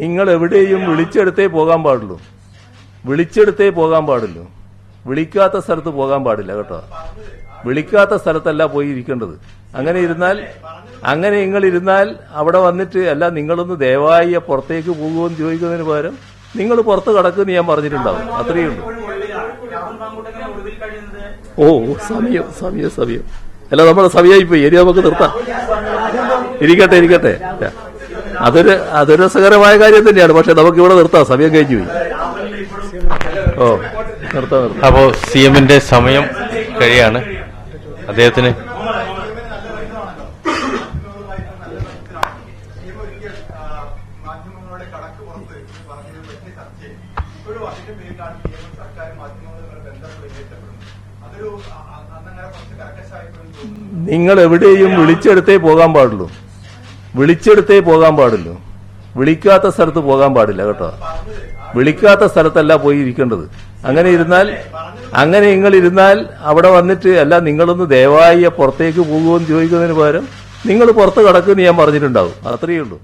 നിങ്ങൾ എവിടെയും വിളിച്ചെടുത്തേ പോകാൻ പാടുള്ളൂ. വിളിച്ചെടുത്തേ പോകാൻ പാടുള്ളൂ. വിളിക്കാത്ത സ്ഥലത്ത് പോകാൻ പാടില്ല കേട്ടോ. വിളിക്കാത്ത സ്ഥലത്തല്ല പോയി ഇരിക്കേണ്ടത്. അങ്ങനെ നിങ്ങൾ ഇരുന്നാൽ അവിടെ വന്നിട്ട് അല്ല നിങ്ങളൊന്ന് ദയവായി പുറത്തേക്ക് പോകുമെന്ന് ചോദിക്കുന്നതിന് പകരം നിങ്ങൾ പുറത്ത് കടക്കുമെന്ന് ഞാൻ പറഞ്ഞിട്ടുണ്ടാവും. അത്രയേ ഉള്ളൂ. ഓ സമയം സമയം സമയം അല്ല നമ്മുടെ സമയമായിപ്പോയി. ഇനി നമുക്ക് നിർത്താം. ഇരിക്കട്ടെ. അതൊരു രസകരമായ കാര്യം തന്നെയാണ്. പക്ഷെ നമുക്ക് ഇവിടെ നിർത്താം. സമയം കഴിഞ്ഞു പോയി. ഓ നിർത്താം. അപ്പോ CM-ന്റെ സമയം കഴിയാണ്. അദ്ദേഹത്തിന് നിങ്ങൾ എവിടെയും വിളിച്ചെടുത്തേ പോകാൻ പാടുള്ളൂ. വിളിച്ചെടുത്തേ പോകാൻ പാടുള്ളൂ. വിളിക്കാത്ത സ്ഥലത്ത് പോകാൻ പാടില്ല കേട്ടോ. വിളിക്കാത്ത സ്ഥലത്തല്ല പോയി ഇരിക്കേണ്ടത്. അങ്ങനെ നിങ്ങൾ ഇരുന്നാൽ അവിടെ വന്നിട്ട് അല്ല നിങ്ങളൊന്ന് ദയവായി പുറത്തേക്ക് പോകുമെന്ന് ചോദിക്കുന്നതിന് പകരം നിങ്ങൾ പുറത്ത് കടക്കുമെന്ന് ഞാൻ പറഞ്ഞിട്ടുണ്ടാവും. അത്രയേ ഉള്ളൂ.